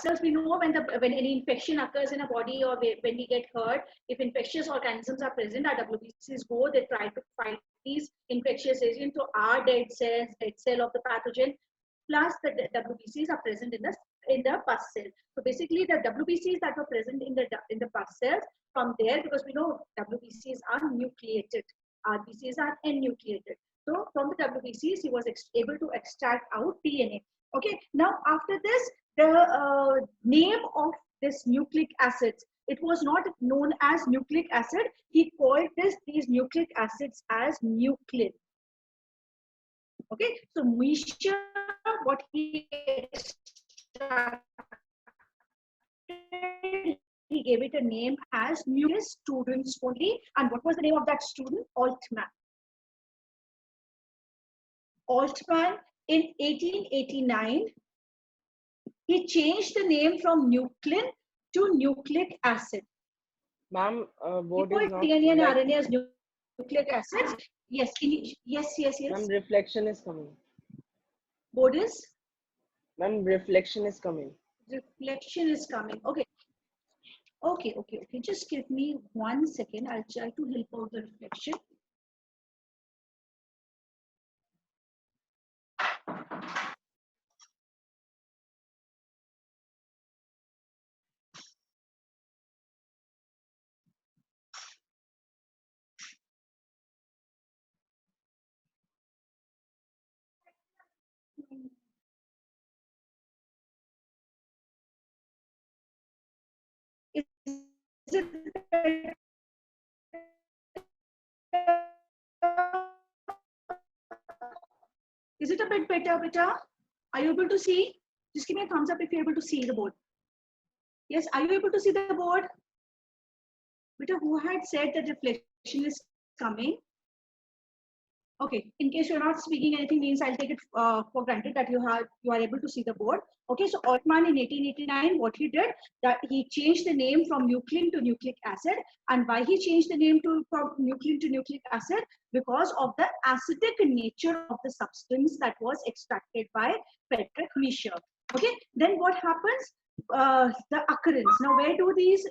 cells, we know when any infection occurs in a body or when we get hurt, if infectious organisms are present, our WBCs go, they try to fight these infectious agents. So our dead cells, dead cell of the pathogen, plus the WBCs are present in the pus cell. So basically, the WBCs that were present in the pus cells, from there, because we know WBCs are nucleated, RBCs are enucleated. So from the WBCs, he was able to extract out DNA. Okay. Now after this, the name of this nucleic acids, it was not known as nucleic acid. He called these nucleic acids as nuclein. Okay, so Misha, what he extracted, he gave it a name as nucleus students only. And what was the name of that student? Altman. Altman in 1889, he changed the name from nuclein to nucleic acid. Ma'am, board is not DNA and like... RNA as nucleic acids. Yes, yes. Ma'am, reflection is coming. Board is? Ma'am, reflection is coming. Reflection is coming. Okay. Okay. Just give me 1 second. I'll try to help out the reflection. Is it Is it a bit better, beta? Are you able to see? Just give me a thumbs up if you're able to see the board. Yes, are you able to see the board? Beta, who had said that reflection is coming? Okay, in case you're not speaking anything, means I'll take it for granted that you are able to see the board. Okay, so Altman in 1889, what he did, that he changed the name from nuclein to nucleic acid. And why he changed the name from nuclein to nucleic acid? Because of the acidic nature of the substance that was extracted by Frederick Miescher. Okay, then what happens? The occurrence. Now, where do these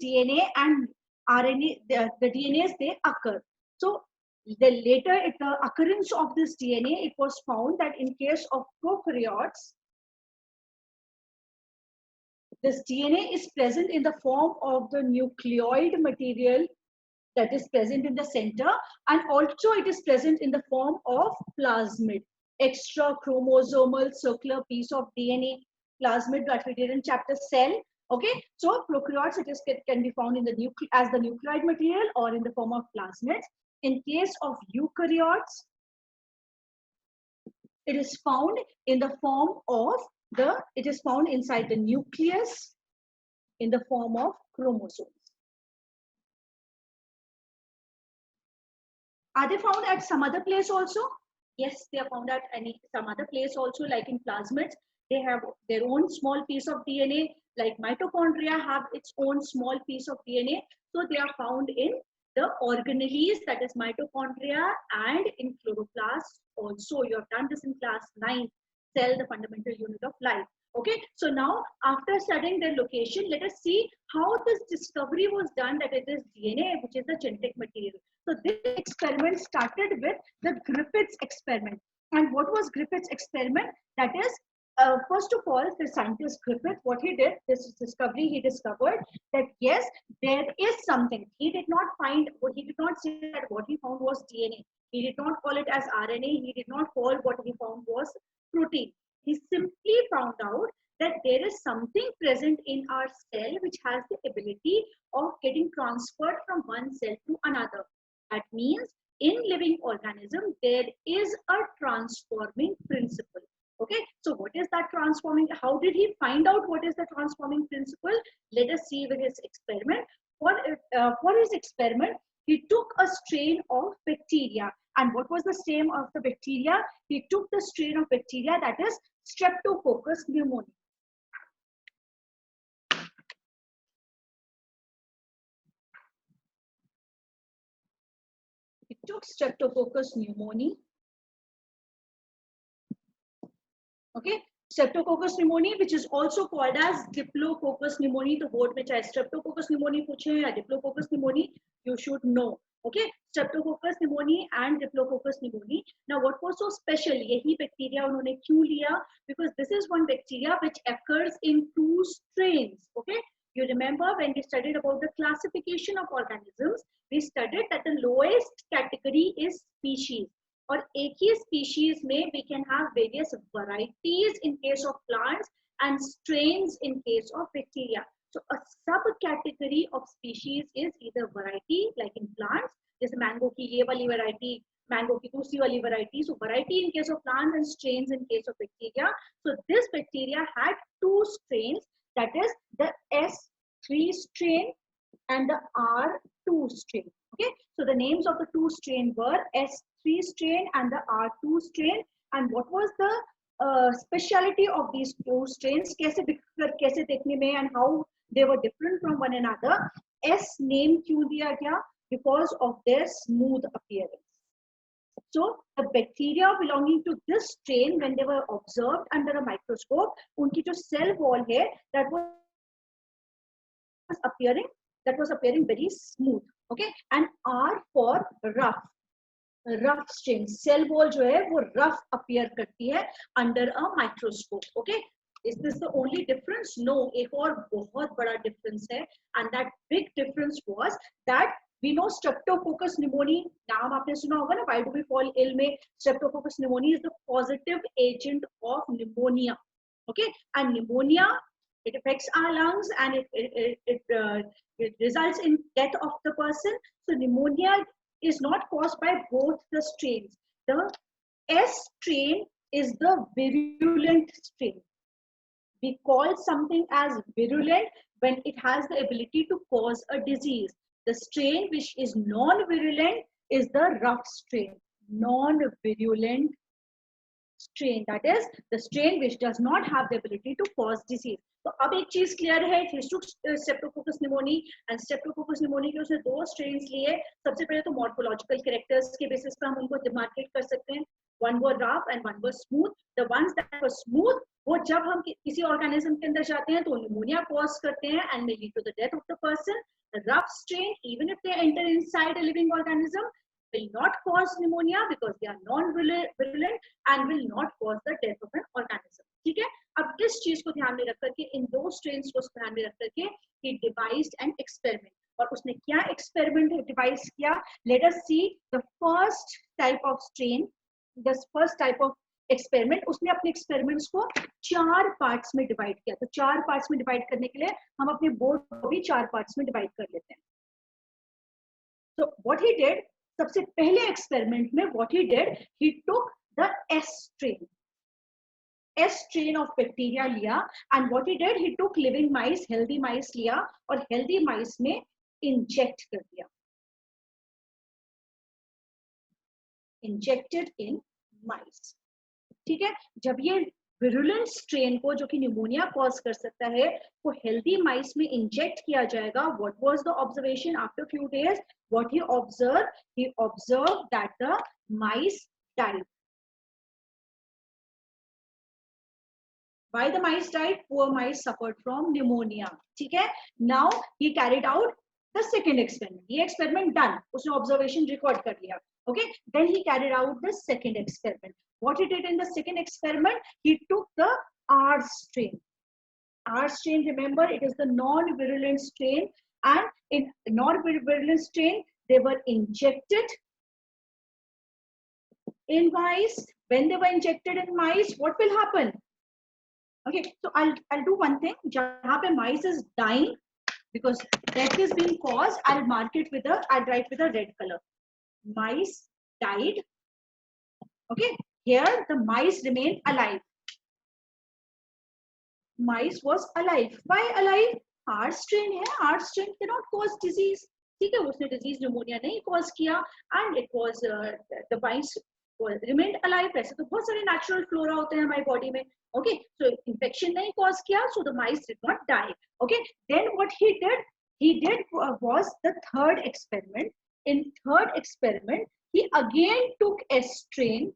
DNA and RNA, the DNAs, they occur? So the occurrence of this DNA, it was found that in case of prokaryotes, this DNA is present in the form of the nucleoid material that is present in the center, and also it is present in the form of plasmid, extra chromosomal circular piece of DNA, plasmid that we did in chapter cell. Okay, so prokaryotes, can be found in the as the nucleoid material or in the form of plasmids. In case of eukaryotes, it is found in the form of it is found inside the nucleus in the form of chromosomes. Are they found at some other place also? Yes, they are found at some other place also, like in plasmids. They have their own small piece of DNA, like mitochondria have its own small piece of DNA. So they are found in the organelles, that is mitochondria, and in chloroplasts also. You have done this in class 9, cell, the fundamental unit of life. Okay, so now after studying their location, let us see how this discovery was done, that it is DNA, which is the genetic material. So this experiment started with the Griffiths experiment. And what was Griffiths experiment? That is, first of all, the scientist Griffith, what he did, this discovery, he discovered that yes, there is something. He did not say that what he found was DNA. He did not call it as RNA. He did not call what he found was protein. He simply found out that there is something present in our cell which has the ability of getting transferred from one cell to another. That means in living organism, there is a transforming principle. Okay, so what is that transforming? How did he find out what is the transforming principle? Let us see with his experiment. For his experiment, he took a strain of bacteria. And what was the strain of the bacteria? He took the strain of bacteria that is Streptococcus pneumoniae. He took Streptococcus pneumoniae. Okay, Streptococcus pneumoniae, which is also called as Diplococcus pneumoniae. तो board में चाहे Streptococcus pneumoniae पूछे या Diplococcus pneumoniae, you should know. Okay, Streptococcus pneumoniae and Diplococcus pneumoniae. Now, what was so special? यही bacteria उन्होंने क्यों लिया? Because this is one bacteria which occurs in 2 strains. Okay, you remember when we studied about the classification of organisms, we studied that the lowest category is species. और एक ही species में we can have various varieties in case of plants and strains in case of bacteria. So a subcategory of species is either variety, like in plants, जैसे mango की ये वाली variety, mango की दूसरी वाली variety. So variety in case of plants and strains in case of bacteria. So this bacteria had 2 strains, that is the S3 strain and the R2 strain. Okay, so the names of the 2 strains were S3 strain and the R2 strain. And what was the speciality of these 2 strains? कैसे देखने में and how they were different from one another? S name क्यों दिया गया? Because of their smooth appearance. So the bacteria belonging to this strain, when they were observed under a microscope, उनकी जो cell wall है, that was appearing very smooth. Okay, and R for rough strain. Cell wall जो है वो rough appear करती है under a microscope. Okay, is this the only difference? No, एक और बहुत बड़ा difference है, and that big difference was that we know Streptococcus pneumoniae, नाम आपने सुना होगा ना, why do we fall ill में? Streptococcus pneumoniae is the positive agent of pneumonia. Okay, and pneumonia, it affects our lungs and it results in death of the person. So pneumonia is not caused by both the strains. The S strain is the virulent strain. We call something as virulent when it has the ability to cause a disease. The strain which is non-virulent is the rough strain. Non-virulent strain, that is the strain which does not have the ability to cause disease. तो अब एक चीज clear है, Streptococcus pneumoniae and Streptococcus pneumoniae के उसने 2 strains लिए. सबसे पहले तो morphological characters के basis पे हम उनको demarcate कर सकते हैं. One were rough and one were smooth. The ones that were smooth, वो जब हम किसी organism के अंदर जाते हैं तो pneumonia cause करते हैं and may lead to the death of the person. The rough strain, even if they enter inside a living organism, will not cause pneumonia because they are non-virulent and will not cause the death of an organism. ठीक है, अब इस चीज को ध्यान में रख करके, इन 2 strains को ध्यान में रख करके, he devised an experiment. और उसने क्या experiment devise किया? Let us see the first type of strain, the first type of experiment. उसने अपने experiments को 4 parts में divide किया. तो 4 parts में divide करने के लिए हम अपने board को भी 4 parts में divide कर लेते हैं. So what he did, सबसे पहले experiment में what he did, he took the S strain of bacteria लिया, and what he did, he took living mice, healthy mice लिया और healthy mice में inject कर दिया. Injected in mice. ठीक है, जब ये virulent strain को जो कि pneumonia cause कर सकता है, वो healthy mice में inject किया जाएगा. What was the observation after few days? What he observed that the mice died. Why the mice died? Poor mice suffered from pneumonia. ठीक है, now he carried out the second experiment. ये experiment done, उसने observation record कर लिया. Okay, then he carried out the second experiment. What he did in the second experiment, he took the R strain. R strain, remember, it is the non-virulent strain, and in non-virulent strain, they were injected in mice. When they were injected in mice, what will happen? Okay, so I'll do one thing. जहाँ पे mice is dying, because death is being caused, I'll write with a red color. Mice died. Okay, here the mice remained alive. Mice was alive. Why alive? R strain है. R strain cannot cause disease. ठीक है, उसने disease pneumonia नहीं cause किया, and it was the mice remained alive. ऐसे तो बहुत सारे natural flora होते हैं हमारी body में. Okay, so infection नहीं cause किया, so the mice did not die. Okay, then what he did was the third experiment. In third experiment, he again took S strain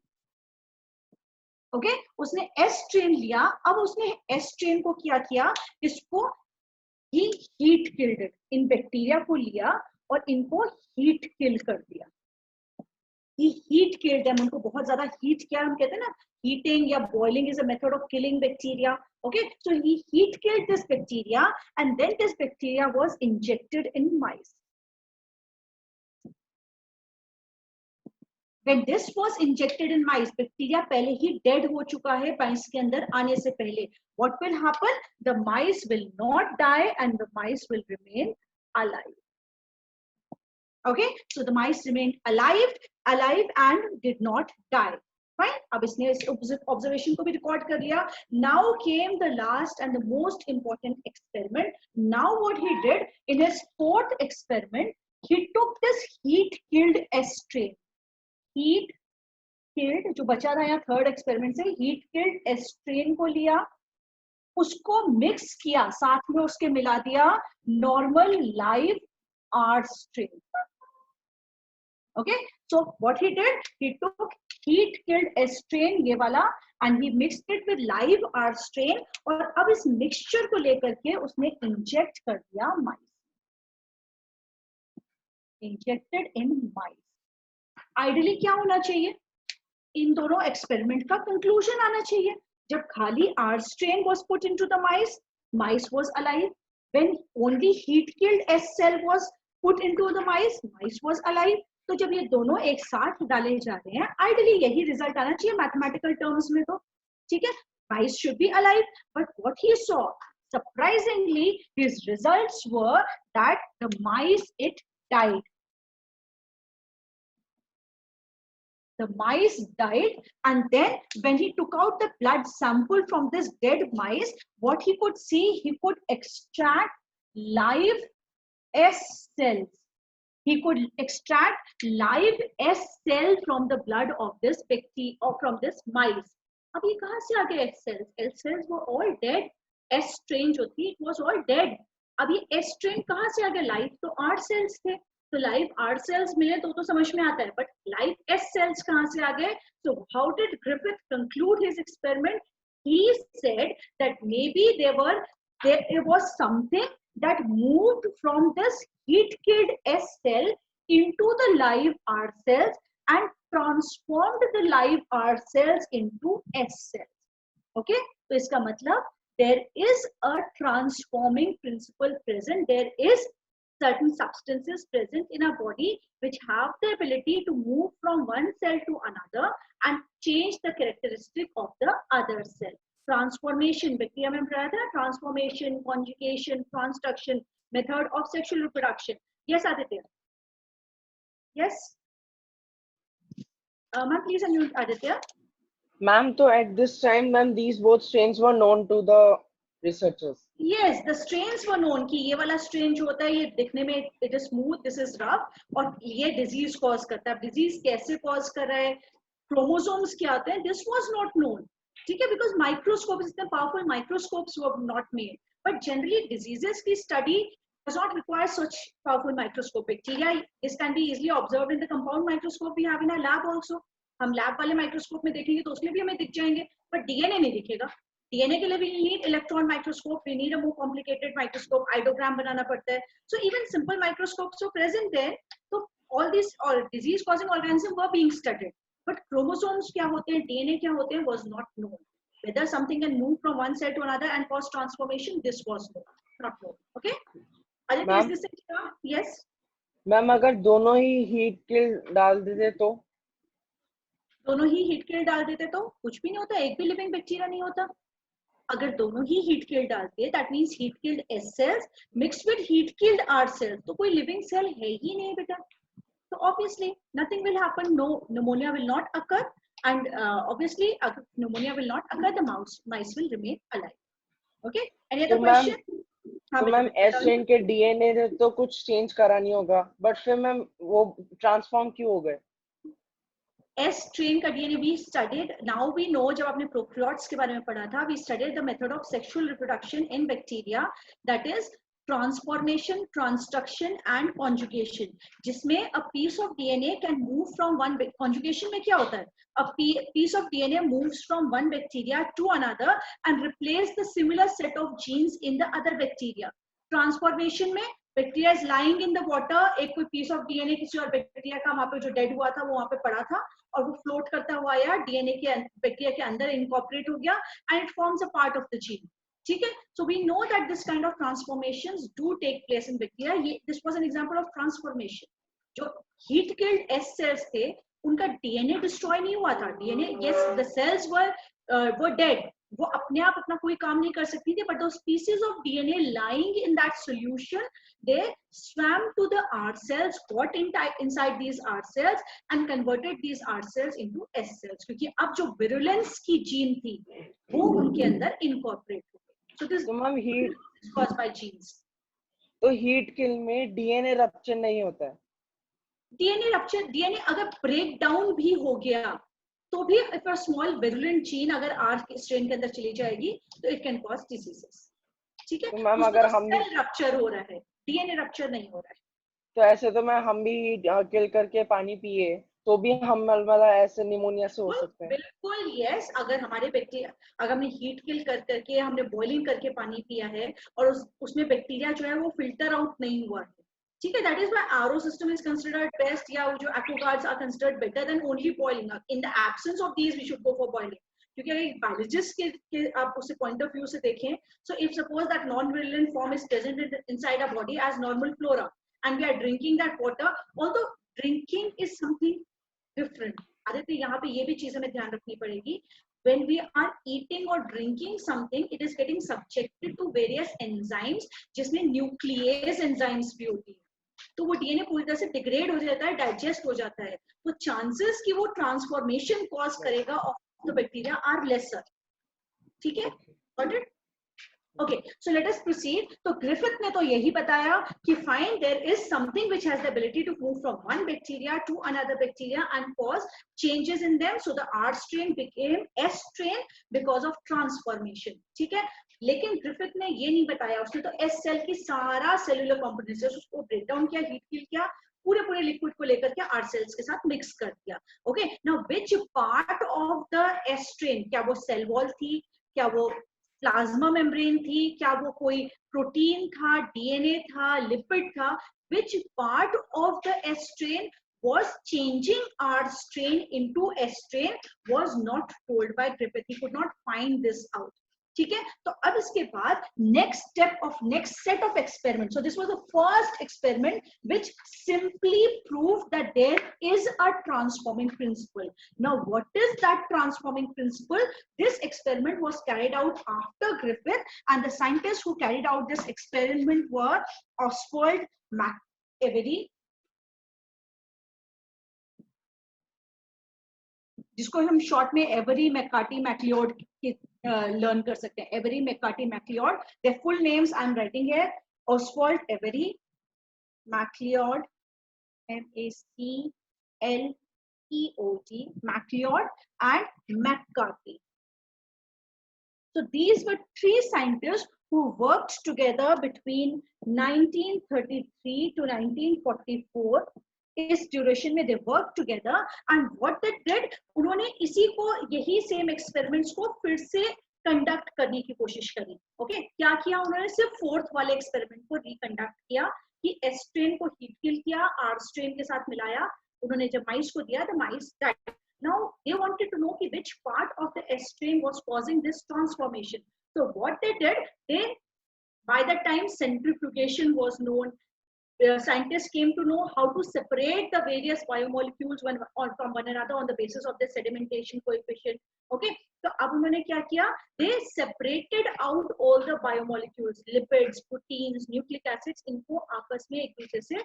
okay उसने S strain लिया, अब उसने S strain को क्या किया, इसको ही हीट किल्ड इट, इन बैक्टीरिया को लिया और इनको हीट किल कर दिया। ही हीट किल्ड देम, उनको बहुत ज्यादा हीट किया, हम कहते हैं ना heating या boiling is a method of killing bacteria. Okay, so he heat killed this bacteria and then this bacteria was injected in mice. When this was injected in mice, bacteria पहले ही dead हो चुका है mice के अंदर आने से पहले. What will happen? The mice will not die and the mice will remain alive. Okay, so the mice remained alive and did not die. Fine. अब इसने इस observation को भी record कर लिया. Now came the last and the most important experiment. Now what he did in his fourth experiment, he took this heat-killed S strain. Heat killed जो बचा था यहाँ थर्ड एक्सपेरिमेंट से, हीट किल्ड एस्ट्रेन को लिया, उसको मिक्स किया, साथ में उसके मिला दिया normal live R strain. Okay, so what he did, he took heat killed S strain ये वाला and he mixed it with live R strain, और अब इस मिक्सचर को लेकर के उसने इंजेक्ट कर दिया माइस, इंजेक्टेड इन माइस. आइडियली क्या होना चाहिए, इन दोनों एक्सपेरिमेंट का कंक्लूजन आना चाहिए. जब खाली R strain was put into the mice, mice was alive. When only heat killed S cell was put into the mice, mice was alive. तो जब ये दोनों एक साथ डाले जा रहे हैं, आइडियली यही रिजल्ट आना चाहिए मैथमेटिकल टर्म्स में. तो ठीक है, mice should be alive, but what he saw surprisingly his results were that the mice it died. The mice died, and then when he took out the blood sample from this dead mice, what he could see, he could extract live S cells. He could extract live S cell from the blood of this bacteria or from this mice. अब ये कहाँ से आ गए S cells? S cells were all dead. S strain जो थी, it was all dead. अब ये S strain कहाँ से आ गया? Live तो R cells थे. तो लाइव आर सेल्स मिले तो समझ में आता है, बट लाइव एस सेल्स कहां से आ गए? So how did Griffith conclude his experiment? He said that may be there was something that moved from this heat killed S cell into the live R cells and transformed the live R cells into S cells. Okay, तो इसका मतलब there is a transforming principle present. There is certain substances present in our body which have the ability to move from one cell to another and change the characteristic of the other cell. Transformation, bacteria में पढ़ा था, transformation, conjugation, transduction, method of sexual reproduction. Yes, Aditya. Yes. Ma'am, please unmute Aditya. Ma'am, so at this time, ma'am, these both strains were known to the researchers. Yes, the strains were known कि ये वाला strain जो होता है ये दिखने में it is smooth, this is rough, और ये disease cause करता है. Disease कैसे cause कर रहा है, chromosomes क्या आते हैं, this was not known. ठीक है, because microscopes, इतने powerful microscopes were not made. But generally diseases की study does not require such powerful microscope. Bacteria, this can be easily observed in the compound microscope we have in our lab also. हम lab वाले microscope में देखेंगे तो उसमें भी हमें दिख जाएंगे, but DNA नहीं दिखेगा. DNA के लिए we need electron microscope, we need a more complicated microscope, iodogram बनाना पड़ता है. So even simple microscopes were present there. So all these disease causing organisms were being studied. But chromosomes क्या होते हैं, DNA क्या होते हैं, was not known. Whether something can move from one cell to another and cause transformation, this was not known. Okay? Aditya, is this clear? Yes. Ma'am अगर दोनों ही heat kill डाल देते तो? दोनों ही हीट किल डाल देते तो कुछ भी नहीं होता, एक भी लिविंग बैक्टीरिया नहीं होता. अगर दोनों ही हीट किल्ड डालते, that means heat killed S cells mixed with heat killed R cells, तो कोई लिविंग सेल है ही नहीं बेटा. तो obviously nothing will happen, no pneumonia will not occur, and obviously pneumonia will not occur, the mice will remain alive. Okay, any other question? तो ma'am S strain के DNA तो कुछ चेंज करा नहीं होगा, बट फिर मैम वो transform क्यों हो गए? S strain का DNA we studied. Now we know, जब आपने प्रोकैरियोट्स के बारे में पढ़ा था, we studied the method of sexual reproduction in bacteria. That is, transformation, transduction and conjugation, जिसमें a piece of DNA can move from one, conjugation में क्या होता है, a piece of DNA moves from one bacteria to another and replace the similar set of genes in the other bacteria. Transformation में bacteria is lying in the water, एक कोई piece of DNA किसी और bacteria का वहां पे जो dead हुआ था वो वहां पे पड़ा था और वो फ्लोट करता हुआ आया डीएनए के बैक्टीरिया के अंदर इनकॉर्पोरेट हो गया and it forms a part of the gene. ठीक है, so we know that this kind of transformations do take place in bacteria. ये this was an example of transformation. जो हीट किल्ड एस सेल्स थे उनका DNA destroy नहीं हुआ था, DNA, yes the cells were dead, वो अपने आप अपना कोई काम नहीं कर सकती थी, but those pieces of DNA lying in that solution, they swam to the R cells, got inside these R cells and converted these R cells into S cells, क्योंकि अब जो virulence की जीन थी वो उनके अंदर incorporate हो गई। So this is caused by genes. तो हीट किल में डीएनए रप्चर नहीं होता है? डीएनए रप्चर, डीएनए अगर ब्रेक डाउन भी हो गया तो भी if a small virulent gene अगर आर स्ट्रेन के अंदर चली जाएगी तो इट कैन कॉज डिजीजेस। ठीक है, तो मैम अगर हम सेल रप्चर हो रहा है, डीएनए रप्चर नहीं हो रहा है। तो ऐसे तो मैं हम भी किल करके पानी पिए तो भी हम मतलब ऐसे निमोनिया से हो सकते हैं? बिल्कुल यस, अगर हमारे बैक्टीरिया, अगर हमने हीट किल करके हमने बॉइलिंग करके पानी पिया है और उसमें बैक्टीरिया जो है वो फिल्टर आउट नहीं हुआ है, ठीक है, that is why RO system is considered best, या जो Aquaguards are considered better than only boiling. In the absence of these we should go for boiling, क्योंकि अगर एक बायोलॉजिस्ट के आप उससे पॉइंट ऑफ व्यू से देखें, so if suppose that non virulent form is present inside a body as normal flora and we are drinking that water, although drinking is something different. Aditya, यहाँ पे ये भी चीज हमें ध्यान रखनी पड़ेगी, when we are eating or drinking something, it is getting subjected to various enzymes, जिसमें न्यूक्लियस एंजाइम्स भी होती है, तो वो डीएनए पूरी तरह से डिग्रेड हो जाता है, डाइजेस्ट हो जाता है, तो चांसेस कि वो ट्रांसफॉर्मेशन कॉज करेगा of the bacteria are lesser. ठीक है, got it? Okay, so let us proceed. तो ग्रिफिथ ने तो यही बताया कि fine, there is something which has the ability to move from one bacteria to another bacteria and cause changes in them. So the R strain became S strain because of transformation. ठीक है, लेकिन Griffith ने ये नहीं बताया, उसने तो S cell की सारा सेलुलर कॉम्पोनेंट्स उसको ब्रेक डाउन किया, हीट किल किया, पूरे लिक्विड को लेकर के आर सेल्स के साथ मिक्स कर दिया। Okay, now which part of the S strain, क्या वो सेल वॉल थी, क्या वो प्लाज्मा मेम्ब्रेन थी, क्या वो कोई प्रोटीन था, डीएनए था, लिपिड था, which part of the S strain was changing R strain into S strain was not told by Griffith. He could not find this out. ठीक है, तो अब इसके बाद next step of next set of experiment, so this was the first experiment which simply proved that there is a transforming principle. Now what is that transforming principle? This experiment was carried out after Griffith and the scientist who carried out this experiment were Oswald McAvery, जिसको हम short में every McCarty McLeod learn कर सकते हैं। Avery McCarty MacLeod, their full names I am writing here: Oswald Every, MacLeod, MacLeod, MacLeod and McCarthy. So these were three scientists who worked together between 1933 to 1944. इस duration में they work together and what they did, उन्होंने इसी को, यही same experiments को फिर से conduct करने की कोशिश करी। ओके, क्या किया उन्होंने? सिर्फ फोर्थ वाले एक्सपेरिमेंट को रिकंडक्ट किया कि एस स्ट्रेन को हीट किल किया, आर स्ट्रेन के साथ मिलाया, उन्होंने जब माइस को दिया the mice died. Now they wanted to know कि which part of the S strain was causing this transformation. So what they did, they by the time centrifugation was known, scientists came to know how to separate the various biomolecules from one another on the basis of the sedimentation coefficient. Okay, so अब उन्होंने क्या किया? They separated out all the biomolecules, lipids, proteins, nucleic acids, इनको आपस में एक दूसरे से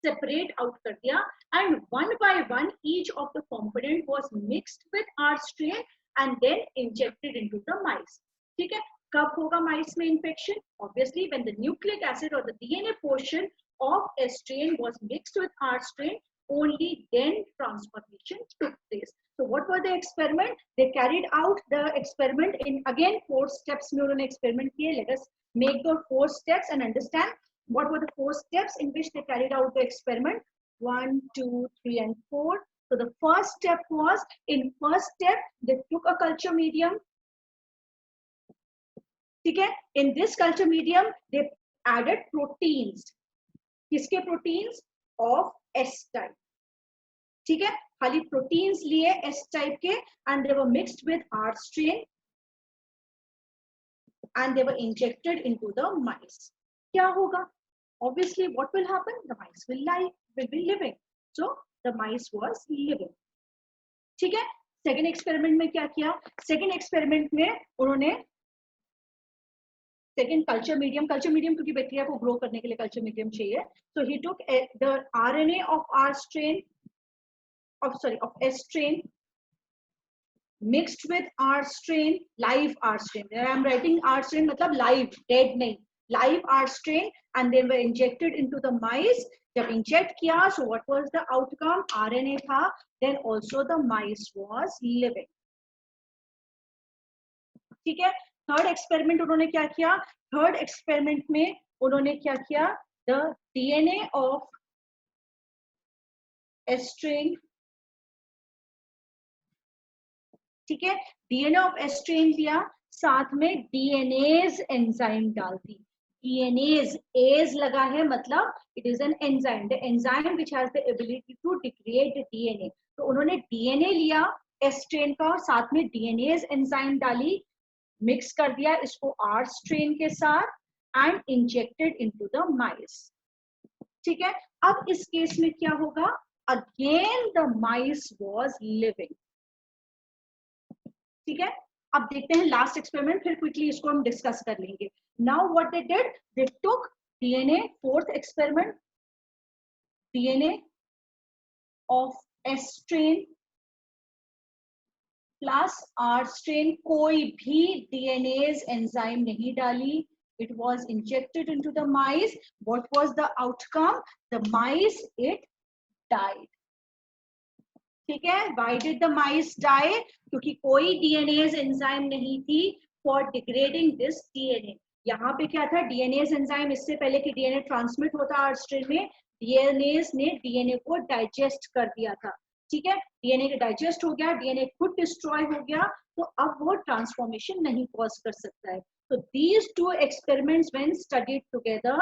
separate out कर दिया, and one by one each of the component was mixed with R strain and then injected into the mice. ठीक है, कब होगा mice में infection? Obviously when the nucleic acid or the DNA portion of S strain was mixed with R strain, only then transformation took place. So what were the experiment? They carried out the experiment in again 4 steps में उन्होंने experiment किए. Let us make the 4 steps and understand what were the 4 steps in which they carried out the experiment. 1, 2, 3 and 4. So the first step was, in first step they took a culture medium. ठीक है? In this culture medium they added proteins. किसके proteins? Of S type. ठीक है? खाली proteins लिए S type के and they were mixed with R strain and they were injected into the mice. क्या होगा? Obviously what will happen? The mice will be living. So the mice was living. ठीक है? Second experiment में क्या किया? Second experiment में उन्होंने second culture medium क्योंकि बैक्टीरिया को ग्रो करने के लिए culture medium चाहिए. So he took the RNA of S strain mixed with R strain, live R strain. I am writing R strain मतलब live, dead नहीं, live R strain, and they were injected into the mice. जब inject किया, so what was the outcome? RNA था, then also the mice was living. ठीक है? Third experiment उन्होंने क्या किया? थर्ड एक्सपेरिमेंट में उन्होंने क्या किया? The DNA of S strain, ठीक है, डीएनए ऑफ एस स्ट्रेन लिया, साथ में डीएनएज एंजाइम डाल दी. डीएनएज एज लगा है मतलब it is an enzyme, the enzyme which has the ability to degrade DNA. तो उन्होंने डीएनए लिया एस स्ट्रेन का और साथ में डीएनएज एंजाइम डाली, मिक्स कर दिया इसको आर स्ट्रेन के साथ एंड इंजेक्टेड इनटू द माइस. ठीक है? अब इस केस में क्या होगा? Again the mice was living. ठीक है? अब देखते हैं लास्ट एक्सपेरिमेंट, फिर क्विकली इसको हम डिस्कस कर लेंगे. Now what they did, they took DNA, fourth experiment, DNA of S strain plus R strain, कोई भी डीएनएज एंजाइम नहीं डाली. It was injected into the mice. What was the outcome? The mice, it died. ठीक है? Why did the mice die? क्योंकि कोई DNAs enzyme नहीं थी for degrading this DNA. यहाँ पे क्या था? डीएनएज एंजाइम, इससे पहले कि डीएनए ट्रांसमिट होता आर स्ट्रेन में, डीएनएज ने डीएनए को डाइजेस्ट कर दिया था. ठीक है? डीएनए के डाइजेस्ट हो गया, डीएनए खुद डिस्ट्रॉय हो गया, तो अब वो ट्रांसफॉर्मेशन नहीं कॉज कर सकता है. So these two experiments, when studied together,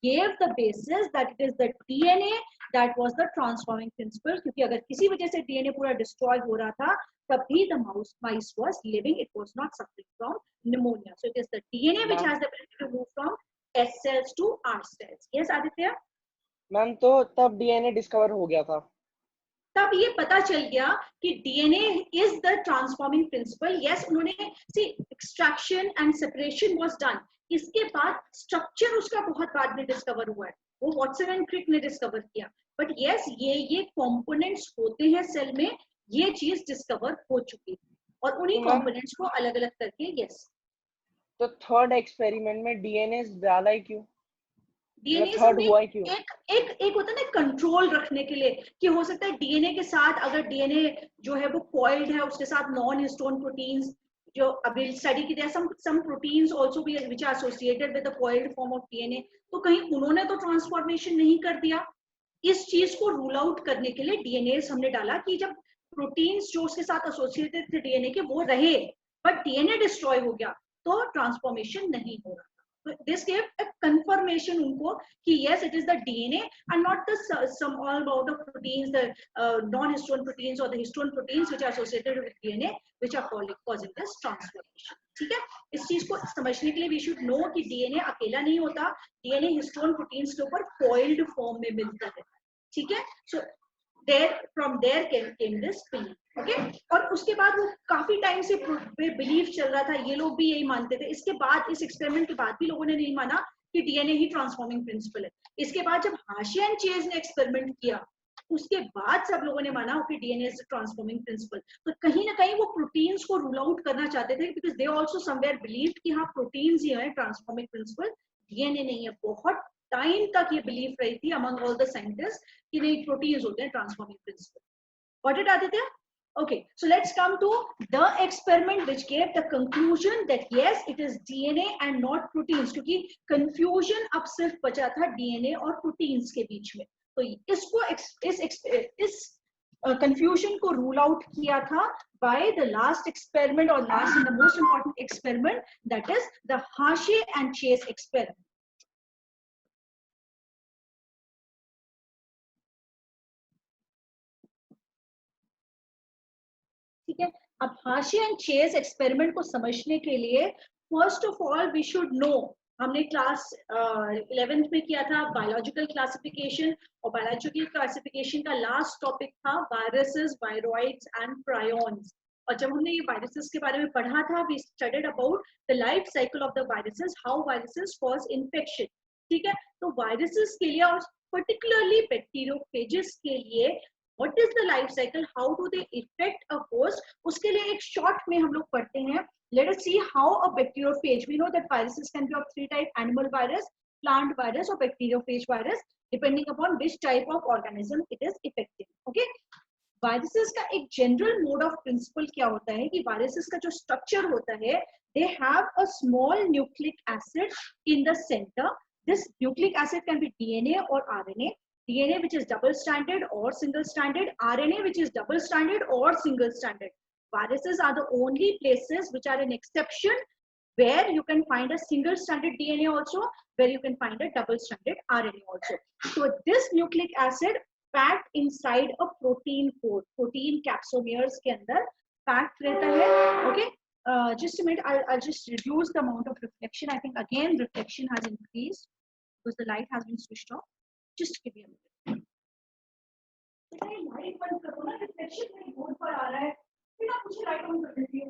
gave the basis that it is the DNA that was the transforming principle. क्योंकि अगर किसी वजह से DNA पूरा destroy हो रहा था, तब भी the mice was living. It was not suffering from pneumonia. So it is the DNA which has the ability to move from S cells to R cells. Yes, Aditya? Ma'am तो तब DNA discover हो गया था. तब ये पता चल गया कि DNA is the transforming principle. Yes, उन्होंने सी extraction and separation was done. इसके बाद स्ट्रक्चर उसका बहुत बाद में डिस्कवर हुआ है, वो वॉटसन एंड क्रिक ने डिस्कवर किया. बट यस, ये कंपोनेंट्स होते हैं सेल में, ये चीज डिस्कवर हो चुकी है और उन्हीं कंपोनेंट्स को अलग अलग करके. यस, तो थर्ड एक्सपेरिमेंट में डीएनए डाला ही क्यों? डीएनए एक होता है ना कंट्रोल रखने के लिए, कि हो सकता है डीएनए के साथ, अगर डीएनए जो है वो कॉइल्ड है, उसके साथ नॉन हिस्टोन प्रोटीन्स जो अभी स्टडी की है, सम प्रोटीन्स आल्सो भी which are associated with the coiled form of DNA, तो कहीं उन्होंने तो ट्रांसफॉर्मेशन नहीं कर दिया. इस चीज को रूल आउट करने के लिए डीएनए हमने डाला कि जब प्रोटीन्स जो उसके साथ एसोसिएटेड थे डीएनए के वो रहे, बट डीएनए डिस्ट्रॉय हो गया तो ट्रांसफॉर्मेशन नहीं हो रहा. This gave a confirmation उनको कि yes, it is the DNA and not the some all about the proteins, the non-histone proteins or the histone proteins which are associated with DNA, which are causing this transformation. ठीक है? इस चीज को समझने के लिए we should know कि DNA अकेला नहीं होता, DNA histone proteins के ऊपर coiled form में मिलता है. ठीक है? So from there came this belief. Okay? और उसके बाद वो काफी टाइम से बिलीफ चल रहा था, ये लोग भी यही मानते थे. इसके बाद, इस एक्सपेरिमेंट के बाद भी लोगों ने नहीं माना कि डीएनए ही ट्रांसफॉर्मिंग प्रिंसिपल है. इसके बाद जब हाशिया एंड चेज ने एक्सपेरिमेंट किया, उसके बाद सब लोगों ने माना कि डीएनए इज ट्रांसफॉर्मिंग प्रिंसिपल. तो कहीं ना कहीं वो प्रोटीन्स को रूल आउट करना चाहते थे, because they also somewhere believed कि हाँ प्रोटीन्स ही है ट्रांसफॉर्मिंग प्रिंसिपल, डीएनए नहीं है. बहुत टाइम तक ये बिलीव रही थी among all the scientists कि नहीं प्रोटीन्स होते हैं transforming principle. Got it, Aditya? Okay, so let's come to the experiment which gave the conclusion that yes, it is DNA and not proteins. क्योंकि confusion अब सिर्फ बचा था DNA और proteins के बीच में. तो इसको इस confusion को rule out किया था by the last experiment or last and the most important experiment, that is the Hershey and Chase experiment. ठीक है. अब Hershey and Chase experiment को समझने के लिए first of all we should know, हमने क्लास 11th में किया था बायोलॉजिकल क्लासिफिकेशन, और बायोलॉजिकल क्लासिफिकेशन का लास्ट टॉपिक था वायरसेस, वायरॉइड्स एंड प्रायोन्स. और जब हमने ये वायरसेस के बारे में पढ़ा था, we studied about the life cycle of the viruses, how viruses cause infection. ठीक है. तो वायरसेस के लिए और पर्टिकुलरली बैक्टीरियोफेजेस के लिए what is the life cycle, how do they affect a host, उसके लिए एक शॉर्ट में हम लोग पढ़ते हैं. Let us see how a bacteriophage, we know that viruses can be of three types: animal virus, plant virus or bacteriophage virus, depending upon which type of organism it is affecting. Okay, viruses का एक general mode of principle क्या होता है कि viruses का जो structure होता है, they have a small nucleic acid in the center. This nucleic acid can be DNA or RNA. DNA which is double stranded or single stranded, RNA which is double stranded or single stranded. Viruses are the only places which are an exception where you can find a single stranded DNA also, where you can find a double stranded RNA also. So this nucleic acid packed inside a protein core, protein capsomeres के अंदर packed रहता है. Okay, just a minute, I'll just reduce the amount of reflection. I think again reflection has increased because the light has been switched off. Just give me a minute. Light बंद करो ना, reflection मेरे board पर आ रहा है, फिर आप मुझे लाइट ऑन कर देती हो.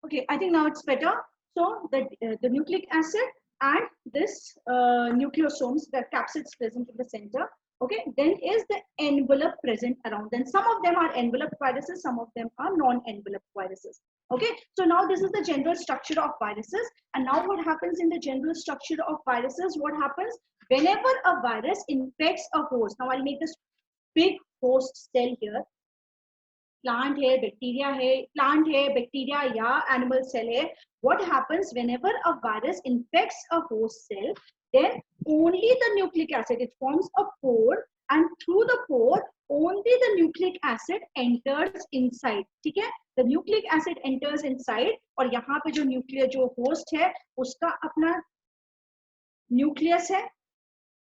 Okay, I think now it's better. So the nucleic acid and this nucleosomes, the capsids present in the center. Okay, then is the envelope present around. Then some of them are enveloped viruses, some of them are non-enveloped viruses. Okay, so now this is the general structure of viruses. And now what happens in the general structure of viruses? What happens whenever a virus infects a host? Now I'll make this big host cell here. Plant है, bacteria है, plant है, bacteria या animal cell है. What happens whenever a virus infects a host cell? Then only the nucleic acid, it forms a pore, and through the pore only the nucleic acid enters inside. ठीक है, the nucleic acid enters inside, और यहाँ पे जो nuclear जो host है उसका अपना nucleus है.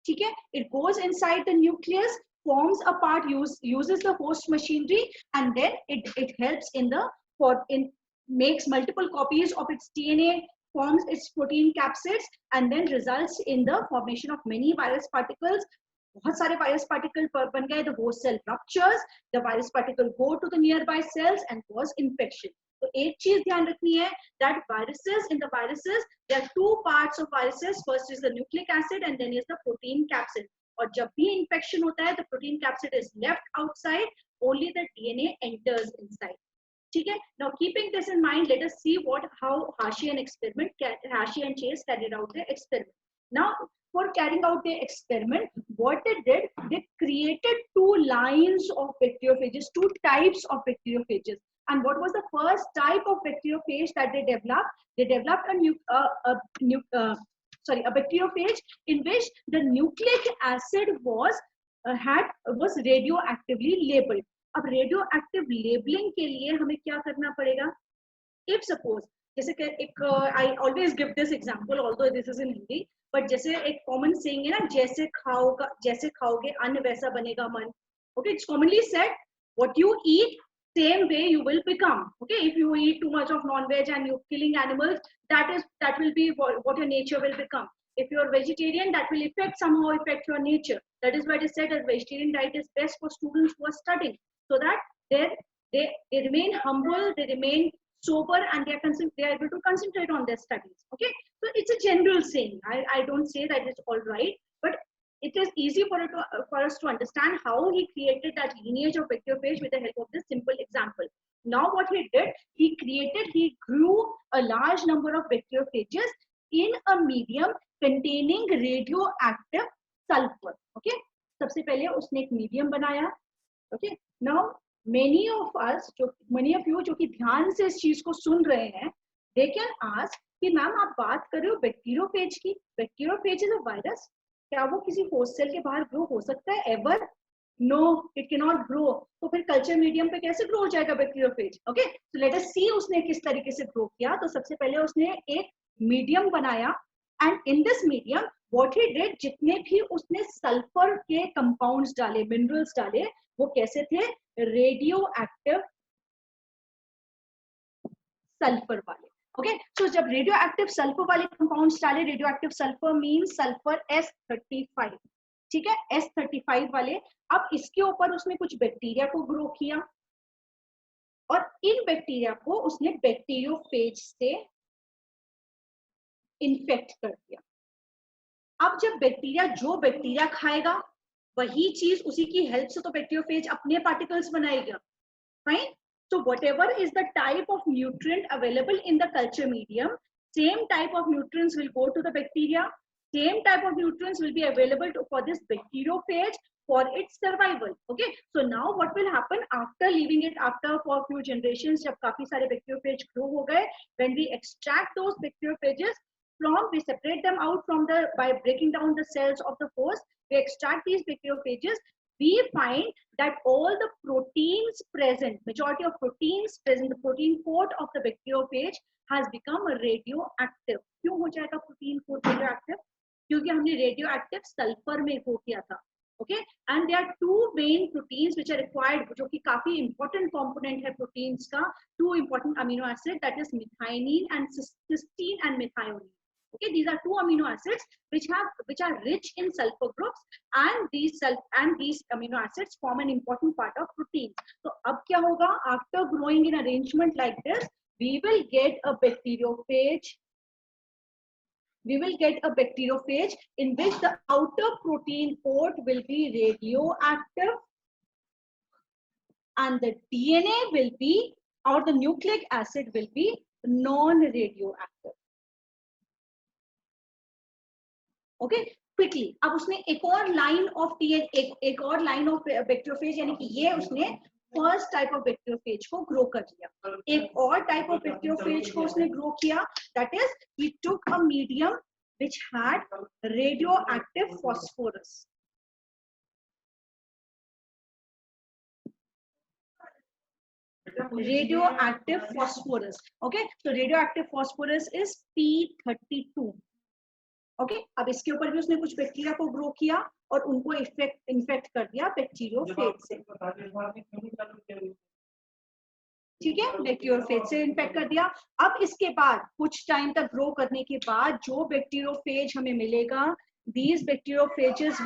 ठीक है, it goes inside the nucleus, forms a part, uses the host machinery, and then it helps makes multiple copies of its DNA, forms its protein capsids, and then results in the formation of many virus particles. बहुत सारे virus particles बन गए, the host cell ruptures, the virus particle go to the nearby cells and cause infection. तो एक चीज ध्यान रखनी है that in the viruses there are two parts of viruses. First is the nucleic acid and then is the protein capsid. और जब भी infection होता है, the protein capsid is left outside, only the DNA enters inside. ठीक है. Now keeping this in mind, let us see how Hershey and Chase carried out the experiment. Now for carrying out the experiment, what they did, they created two lines of bacteriophages, two types of bacteriophages. And what was the first type of bacteriophage that they developed? They developed a bacteriophage in which the nucleic acid was radioactively labeled. अब radioactive labeling के लिए हमें क्या करना पड़ेगा? If suppose, जैसे कि I always give this example, although this is in Hindi, but जैसे एक common saying है ना, जैसे खाओगे अन्न वैसा बनेगा मन. Okay, it's commonly said, what you eat, same way you will become. Okay, if you eat too much of non-veg and you're killing animals, that will be what your nature will become. If you're vegetarian, that will somehow affect your nature. That is why it is said that vegetarian diet is best for students who are studying, so that they remain humble, they remain sober, and they are able to concentrate on their studies. Okay, so it's a general saying. I don't say that it's all right, but it is easy for us to understand how he created that lineage of bacteriophage with the help of this simple example. Now what he did, he grew a large number of bacteriophages in a medium containing radioactive sulfur. Okay, सबसे पहले उसने एक medium बनाया. Okay, now many of you जो कि ध्यान से इस चीज को सुन रहे हैं, they can ask कि मैम आप बात कर रहे हो बैक्टीरियोफेज की. Bacteriophage is a virus. क्या वो किसी होस्ट सेल के बाहर ग्रो हो सकता है ever? No, it can not grow. तो फिर कल्चर मीडियम पे कैसे ग्रो हो जाएगा bacteriophage? Okay, so let us see उसने किस तरीके से ग्रो किया. तो सबसे पहले उसने एक मीडियम बनाया and in this medium what he did, जितने भी उसने सल्फर के कंपाउंड्स डाले, मिनरल्स डाले, वो कैसे थे? रेडियो एक्टिव सल्फर वाले. ओके, सो जब रेडियो एक्टिव सल्फर वाले कंपाउंड्स डाले, radio active sulphur mean sulphur S35, ठीक है, S35 वाले. अब इसके ऊपर उसने कुछ बैक्टीरिया को ग्रो किया और इन बैक्टीरिया को उसने बैक्टीरियोफेज से इन्फेक्ट कर दिया. अब जब जो बैक्टीरिया खाएगा वही चीज उसी की हेल्प से तो बैक्टीरियोफेज अपने पार्टिकल्स बनाएगा, right? So whatever is the type of nutrient available in the culture medium, same type of nutrients will go to the bacteria. Same type of nutrients will be available for this bacteriophage for its survival. Okay. So now what will happen after leaving it for a few generations, जब काफी सारे bacteriophage grow हो गए, when we extract those bacteriophages we separate them out by breaking down the cells of the host, we extract these bacteriophages. We find that all the proteins present, majority of proteins present, the protein coat of the bacteriophage has become radioactive. क्यों हो जाएगा protein coat radioactive? क्योंकि हमने radioactive sulfur में हो किया था. Okay, and there are two main proteins which are required, जो कि काफी important component है proteins का, two important amino acids, that is methionine and cysteine and methionine. Okay, these are two amino acids which are rich in sulfur groups, and these amino acids form an important part of proteins. So अब क्या होगा? After growing in arrangement like this, we will get a bacteriophage. We will get a bacteriophage in which the outer protein coat will be radioactive and the DNA will be, or the nucleic acid will be non-radioactive. Okay, quickly अब उसने एक और line of एक और line of bacteriophage, यानी कि ये उसने फर्स्ट टाइप ऑफ बैक्टीरियोफेज को ग्रो कर दिया. एक और टाइप ऑफ बैक्टीरियोफेज को उसने ग्रो किया, that is he took a medium which had radioactive phosphorus. Radioactive phosphorus. Okay, so radioactive phosphorus is P32. Okay, अब इसके ऊपर भी उसने कुछ बैक्टीरिया को ग्रो किया और उनको इन्फेक्ट कर दिया बैक्टीरियोफेज से. ठीक है, बैक्टीरियोफेज से इन्फेक्ट कर दिया. अब इसके बाद कुछ टाइम तक ग्रो करने के बाद जो बैक्टीरियोफेज हमें मिलेगा, these bacteriophages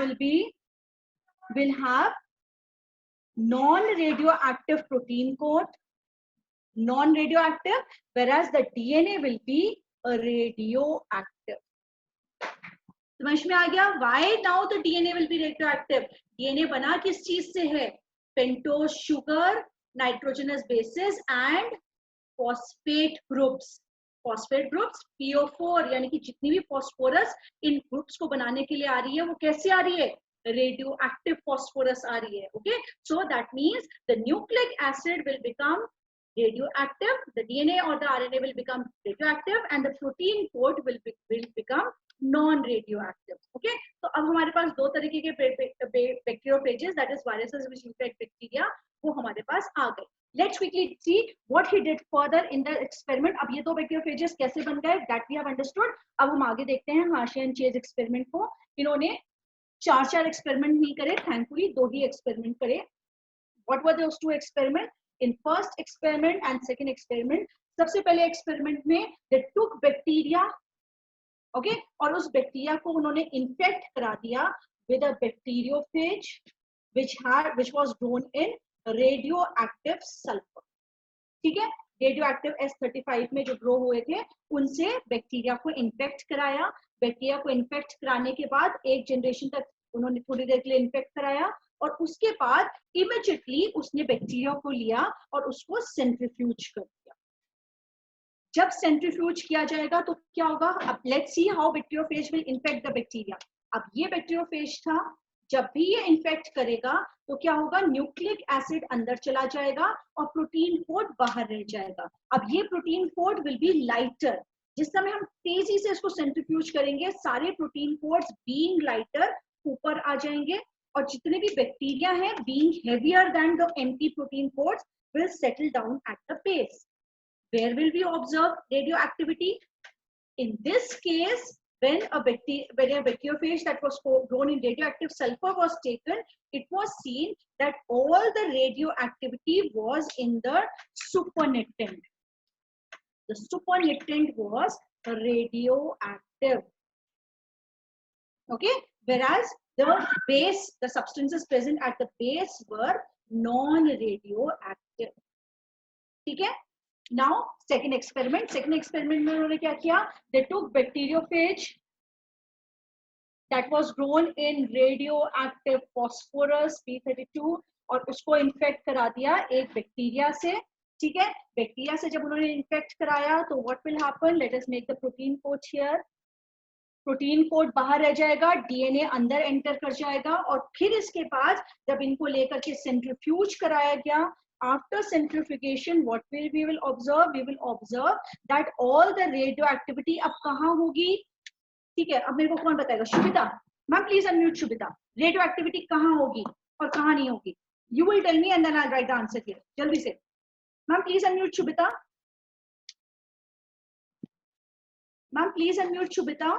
will have non-radioactive protein coat, non-radioactive, whereas the DNA will be a radioactive. समझ में आ गया? Why now the DNA will be radioactive? DNA बना किस चीज से है? Pentose sugar, nitrogenous bases and phosphate groups. Phosphate groups PO4, यानी कि जितनी भी फॉस्फोरस इन ग्रुप्स को बनाने के लिए आ रही है वो कैसे आ रही है? रेडियोएक्टिव फॉस्फोरस आ रही है. Okay, so that means the nucleic acid will become radioactive, the DNA or the RNA will become radioactive and the protein coat will become non-radioactive. Okay, so अब हमारे पास दो तरीके के bacteriophages, that is viruses which infect bacteria, वो हमारे पास आ गए. Let's quickly see what he did further in the experiment. अब ये दो bacteriophages कैसे बन गए, that we have understood. अब हम आगे देखते हैं हार्शे एंड चेज एक्सपेरिमेंट को. इन्होंने चार एक्सपेरिमेंट नहीं करे, थैंकफुली 2 ही एक्सपेरिमेंट करे. What were those 2 experiments? In first experiment and second experiment, सबसे पहले एक्सपेरिमेंट में they took bacteria, okay, और उस बैक्टीरिया को उन्होंने इन्फेक्ट करा दिया with a bacteriophage which was grown in radioactive sulfur. ठीक है, रेडियोएक्टिव S35 में जो ग्रो हुए थे उनसे बैक्टीरिया को इन्फेक्ट कराया. बैक्टीरिया को इन्फेक्ट कराने के बाद एक जनरेशन तक उन्होंने थोड़ी देर के लिए इन्फेक्ट कराया और उसके बाद इमीडिएटली उसने बैक्टीरिया को लिया और उसको सेंट्रीफ्यूज कर दिया। जब सेंट्रीफ्यूज किया जाएगा तो क्या होगा, अब let's see how bacteriophage will infect the bacteria. अब ये बैक्टीरियोफेज था, जब भी ये इन्फेक्ट करेगा तो क्या होगा, न्यूक्लिक एसिड अंदर चला जाएगा और प्रोटीन कोड बाहर रह जाएगा। अब ये protein code will be lighter. जिस समय हम तेजी से इसको सेंट्रीफ्यूज करेंगे सारे प्रोटीन कोड्स बीइंग लाइटर ऊपर आ जाएंगे और जितने भी बैक्टीरिया हैं being heavier than the empty protein coats will settle down at the base. Where will we observe radioactivity? In this case, when a bacteriophage that was grown in radioactive sulfur was taken, it was seen that all the radioactivity was in the supernatant. The supernatant was radioactive. Okay, whereas the base, the substances present at the base were non-radioactive. ठीक है? Now second experiment में उन्होंने क्या किया, they took bacteriophage that was grown in radioactive phosphorus p32 और उसको infect करा दिया एक बैक्टीरिया से। ठीक है, बैक्टीरिया से जब उन्होंने इन्फेक्ट कराया तो what will happen, let us make the protein code here. Protein code बाहर रह जाएगा, डीएनए अंदर एंटर कर जाएगा और फिर इसके बाद जब इनको लेकर के सेंट्रीफ्यूज कराया गया, after centrifugation what we will observe, we will observe that all the radioactivity अब कहाँ होगी। ठीक है, अब मेरे को कौन बताएगा, Shubhita ma'am please unmute. Shubhita, radioactivity कहाँ होगी और कहाँ नहीं होगी, you will tell me and then I will write the answer here. जल्दी से ma'am please unmute Shubhita, ma'am please unmute शुभिता।